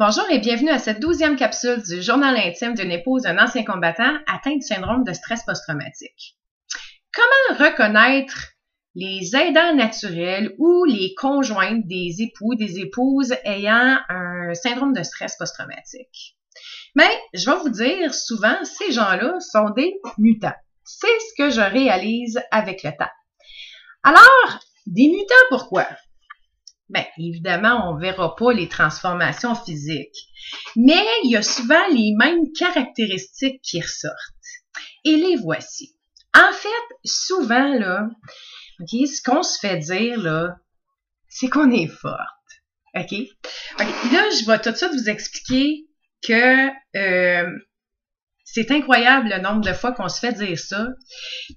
Bonjour et bienvenue à cette 12e capsule du journal intime d'une épouse d'un ancien combattant atteint du syndrome de stress post-traumatique. Comment reconnaître les aidants naturels ou les conjointes des époux, des épouses ayant un syndrome de stress post-traumatique? Mais je vais vous dire, souvent, ces gens-là sont des mutants. C'est ce que je réalise avec le temps. Alors, des mutants, pourquoi? Bien, évidemment, on ne verra pas les transformations physiques, mais il y a souvent les mêmes caractéristiques qui ressortent. Et les voici. En fait, souvent, là, okay, ce qu'on se fait dire, là, c'est qu'on est forte. OK? Là, je vais tout de suite vous expliquer que c'est incroyable le nombre de fois qu'on se fait dire ça.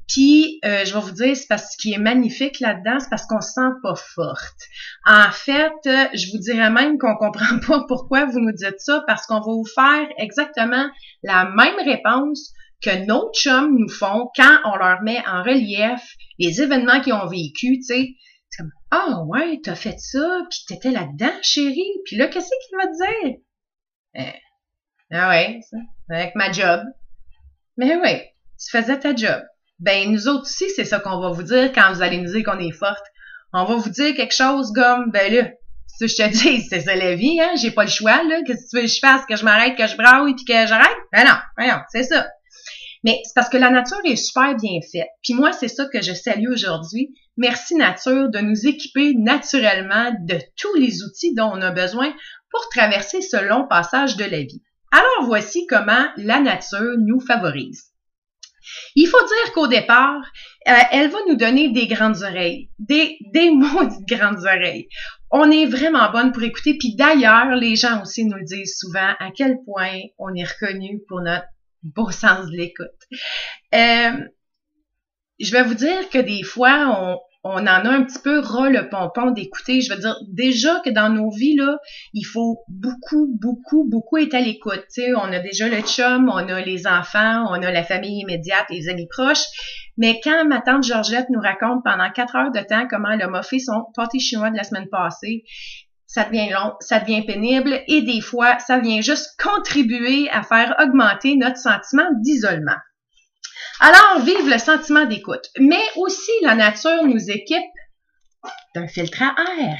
Puis, je vais vous dire, c'est parce qu'il est magnifique là-dedans, c'est parce qu'on se sent pas forte. En fait, je vous dirais même qu'on comprend pas pourquoi vous nous dites ça, parce qu'on va vous faire exactement la même réponse que nos chums nous font quand on leur met en relief les événements qu'ils ont vécu, tu sais. C'est comme, ah ouais, t'as fait ça, puis t'étais là-dedans, chérie, puis là, qu'est-ce qu'il va te dire? Ah ouais, ça, avec ma job. Mais oui, tu faisais ta job. Ben, nous autres aussi, c'est ça qu'on va vous dire quand vous allez nous dire qu'on est forte. On va vous dire quelque chose comme, ben là, si je te dis, c'est ça la vie, hein, j'ai pas le choix, là, qu'est-ce que tu veux que je fasse, que je m'arrête, que je braille, puis que j'arrête? Ben non, voyons, c'est ça. Mais c'est parce que la nature est super bien faite. Puis moi, c'est ça que je salue aujourd'hui. Merci nature de nous équiper naturellement de tous les outils dont on a besoin pour traverser ce long passage de la vie. Alors, voici comment la nature nous favorise. Il faut dire qu'au départ, elle va nous donner des grandes oreilles, des maudites grandes oreilles. On est vraiment bonne pour écouter, puis d'ailleurs, les gens aussi nous le disent souvent à quel point on est reconnu pour notre beau sens de l'écoute. Je vais vous dire que des fois, on en a un petit peu ras le pompon d'écouter. Je veux dire, déjà que dans nos vies, là, il faut beaucoup être à l'écoute. Tu sais, on a déjà le chum, on a les enfants, on a la famille immédiate, les amis proches. Mais quand ma tante Georgette nous raconte pendant 4 heures de temps comment elle a moffé son pâté chinois de la semaine passée, ça devient long, ça devient pénible et des fois, ça vient juste contribuer à faire augmenter notre sentiment d'isolement. Alors, vive le sentiment d'écoute. Mais aussi, la nature nous équipe d'un filtre à air.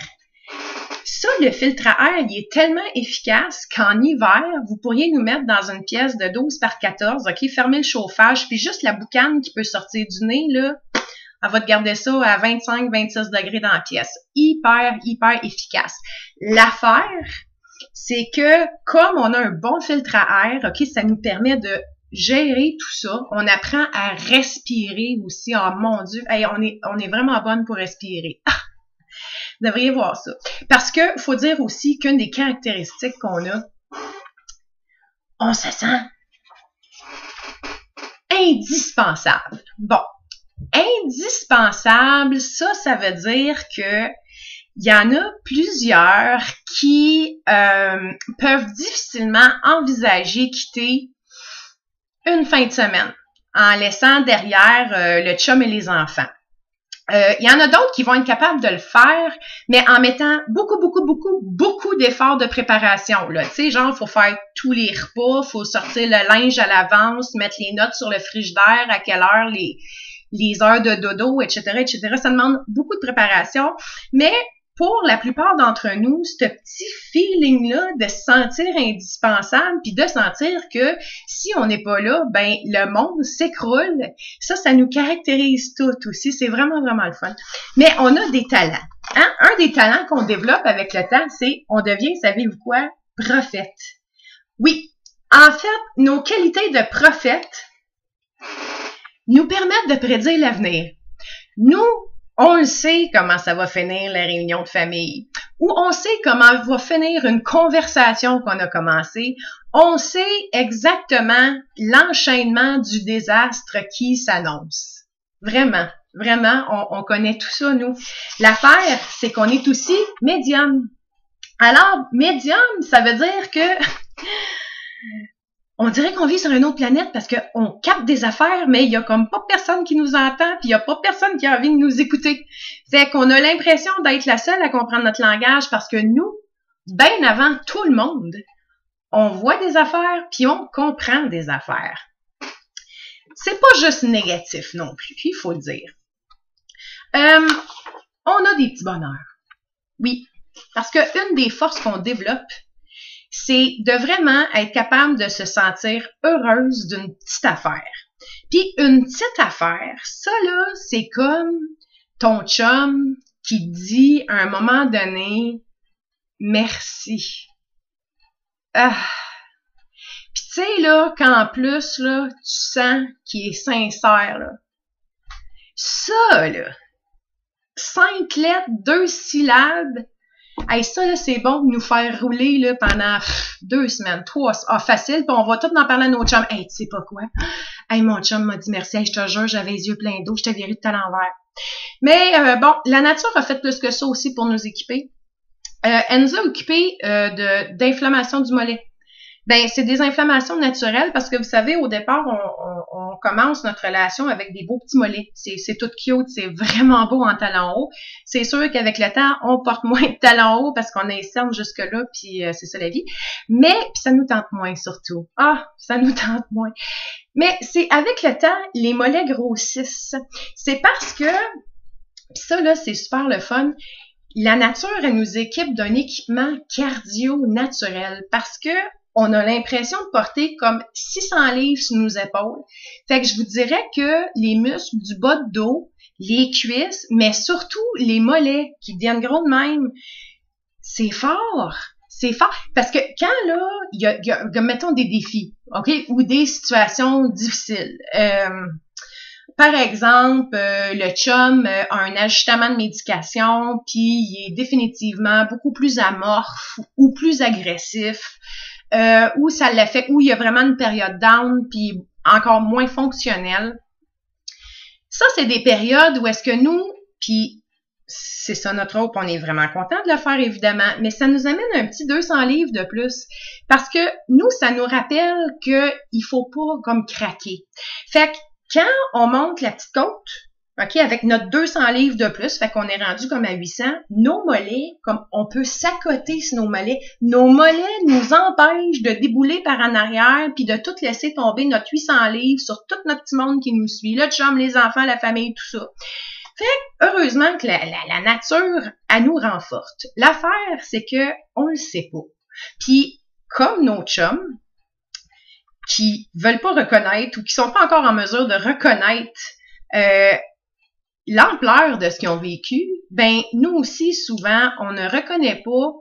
Ça, le filtre à air, il est tellement efficace qu'en hiver, vous pourriez nous mettre dans une pièce de 12 par 14, OK, fermer le chauffage, puis juste la boucane qui peut sortir du nez, là, elle va te garder ça à 25-26 degrés dans la pièce. Hyper efficace. L'affaire, c'est que comme on a un bon filtre à air, OK, ça nous permet de gérer tout ça. On apprend à respirer aussi. Oh mon Dieu, hey, on est vraiment bonne pour respirer. Vous devriez voir ça. Parce que faut dire aussi qu'une des caractéristiques qu'on a, on se sent indispensable. Bon, indispensable, ça veut dire que il y en a plusieurs qui peuvent difficilement envisager quitter une fin de semaine en laissant derrière le chum et les enfants. Il y en a d'autres qui vont être capables de le faire, mais en mettant beaucoup d'efforts de préparation. Là, tu sais, genre, faut faire tous les repas, faut sortir le linge à l'avance, mettre les notes sur le frigidaire, à quelle heure les heures de dodo, etc. Ça demande beaucoup de préparation, mais pour la plupart d'entre nous, ce petit feeling-là de se sentir indispensable puis de sentir que si on n'est pas là, ben le monde s'écroule. Ça nous caractérise toutes aussi. C'est vraiment le fun. Mais on a des talents. Hein? Un des talents qu'on développe avec le temps, c'est on devient, savez-vous quoi? Prophète. Oui. En fait, nos qualités de prophète nous permettent de prédire l'avenir. Nous, on le sait comment ça va finir la réunion de famille, ou on sait comment va finir une conversation qu'on a commencée. On sait exactement l'enchaînement du désastre qui s'annonce. Vraiment, on connaît tout ça, nous. L'affaire, c'est qu'on est aussi médium. Alors, médium, ça veut dire que on dirait qu'on vit sur une autre planète parce qu'on capte des affaires, mais il y a comme pas personne qui nous entend, puis il y a pas personne qui a envie de nous écouter. Fait qu'on a l'impression d'être la seule à comprendre notre langage parce que nous, bien avant tout le monde, on voit des affaires, puis on comprend des affaires. C'est pas juste négatif non plus, il faut le dire. On a des petits bonheurs. Oui, parce que une des forces qu'on développe, c'est de vraiment être capable de se sentir heureuse d'une petite affaire. Puis une petite affaire, ça là, c'est comme ton chum qui dit à un moment donné « merci ». Ah. Puis tu sais là, qu'en plus là, tu sens qu'il est sincère là. Ça là, 5 lettres, 2 syllabes, hey, ça là, c'est bon de nous faire rouler là pendant 2 semaines, 3, facile, puis on va tout en parler à nos chums. Hey, tu sais pas quoi? Hey, mon chum m'a dit merci, hey, je te jure, j'avais les yeux pleins d'eau, je t'ai viré tout à l'envers. Mais bon, la nature a fait plus que ça aussi pour nous équiper. Elle nous a occupés d'inflammation du mollet. Ben, c'est des inflammations naturelles parce que vous savez, au départ, on commence notre relation avec des beaux petits mollets. C'est tout cute, c'est vraiment beau en talons hauts. C'est sûr qu'avec le temps, on porte moins de talons hauts parce qu'on a les cernes jusque-là, puis c'est ça la vie. Mais, puis ça nous tente moins surtout. Ah, ça nous tente moins. Mais c'est avec le temps, les mollets grossissent. C'est parce que, puis ça là, c'est super le fun, la nature, elle nous équipe d'un équipement cardio naturel parce que on a l'impression de porter comme 600 livres sur nos épaules. Fait que je vous dirais que les muscles du bas de dos, les cuisses, mais surtout les mollets qui deviennent gros de même, c'est fort. C'est fort. Parce que quand là, il y a, mettons, des défis, OK, ou des situations difficiles. Par exemple, le chum a un ajustement de médication, puis il est définitivement beaucoup plus amorphe ou plus agressif. Où ça l'a fait, où il y a vraiment une période down, puis encore moins fonctionnelle. Ça, c'est des périodes où est-ce que nous, puis c'est ça notre hope, on est vraiment content de le faire, évidemment, mais ça nous amène un petit 200 livres de plus, parce que nous, ça nous rappelle qu'il faut pas comme craquer. Fait que quand on monte la petite côte, OK, avec notre 200 livres de plus, fait qu'on est rendu comme à 800, nos mollets, comme on peut s'accoter sur nos mollets nous empêchent de débouler par en arrière puis de tout laisser tomber notre 800 livres sur tout notre petit monde qui nous suit, le chum, les enfants, la famille, tout ça. Fait que, heureusement que la nature, elle nous rend forte. L'affaire, c'est que on le sait pas. Puis, comme nos chums, qui veulent pas reconnaître ou qui sont pas encore en mesure de reconnaître l'ampleur de ce qu'ils ont vécu, ben nous aussi, souvent, on ne reconnaît pas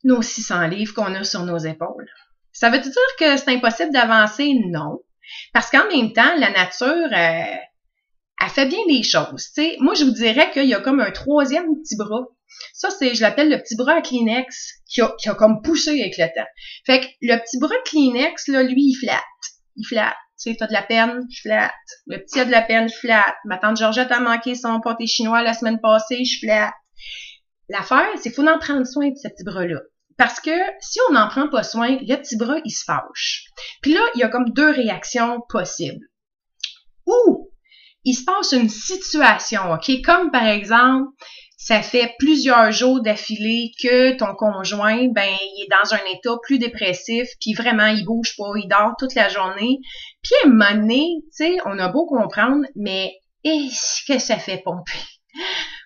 nos 600 livres qu'on a sur nos épaules. Ça veut dire que c'est impossible d'avancer? Non. Parce qu'en même temps, la nature, elle fait bien les choses. T'sais. Moi, je vous dirais qu'il y a comme un troisième petit bras. Ça, je l'appelle le petit bras à Kleenex qui a comme poussé avec le temps. Fait que le petit bras Kleenex, là, lui, il flatte. Il flatte. Tu sais, t'as de la peine, je flatte. Le petit a de la peine, je flatte. Ma tante Georgette a manqué son pâté chinois la semaine passée, je flatte. L'affaire, c'est qu'il faut en prendre soin de ce petit bras-là. Parce que si on n'en prend pas soin, le petit bras, il se fâche. Puis là, il y a comme 2 réactions possibles. Ou, il se passe une situation, OK? Comme par exemple, ça fait plusieurs jours d'affilée que ton conjoint, ben, il est dans un état plus dépressif, puis vraiment, il bouge pas, il dort toute la journée. Puis à un moment donné, tu sais, on a beau comprendre, mais est-ce que ça fait pomper?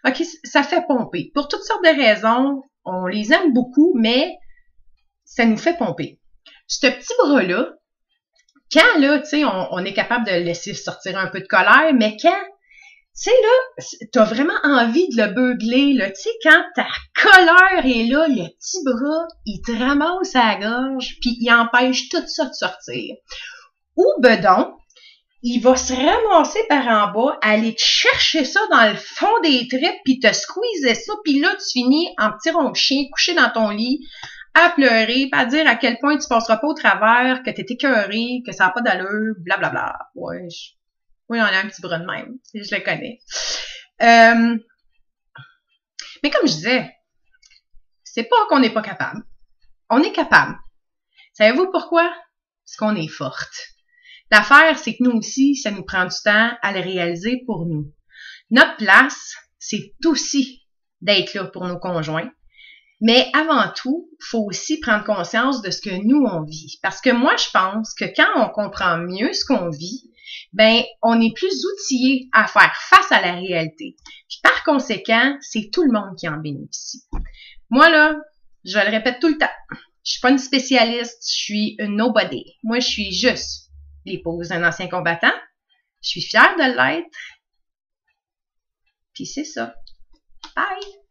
OK, ça fait pomper. Pour toutes sortes de raisons, on les aime beaucoup, mais ça nous fait pomper. Ce petit bras-là, quand là, tu sais, on est capable de laisser sortir un peu de colère, mais quand tu sais, là, t'as vraiment envie de le beugler, là. Tu sais, quand ta colère est là, le petit bras, il te ramasse à la gorge, puis il empêche tout ça de sortir. Ou, bedon, il va se ramasser par en bas, aller te chercher ça dans le fond des tripes, puis te squeezer ça, puis là, tu finis en petit rond de chien, couché dans ton lit, à pleurer, puis à dire à quel point tu passeras pas au travers, que t'es écœuré, que ça n'a pas d'allure, blablabla. Ouais, oui, on a un petit bras de même. Je le connais. Mais comme je disais, c'est pas qu'on n'est pas capable. On est capable. Savez-vous pourquoi? Parce qu'on est forte. L'affaire, c'est que nous aussi, ça nous prend du temps à le réaliser pour nous. Notre place, c'est aussi d'être là pour nos conjoints. Mais avant tout, il faut aussi prendre conscience de ce que nous, on vit. Parce que moi, je pense que quand on comprend mieux ce qu'on vit, ben, on est plus outillé à faire face à la réalité. Puis par conséquent, c'est tout le monde qui en bénéficie. Moi, là, je le répète tout le temps, je suis pas une spécialiste, je suis une nobody. Moi, je suis juste l'épouse d'un ancien combattant. Je suis fière de l'être. Puis c'est ça. Bye!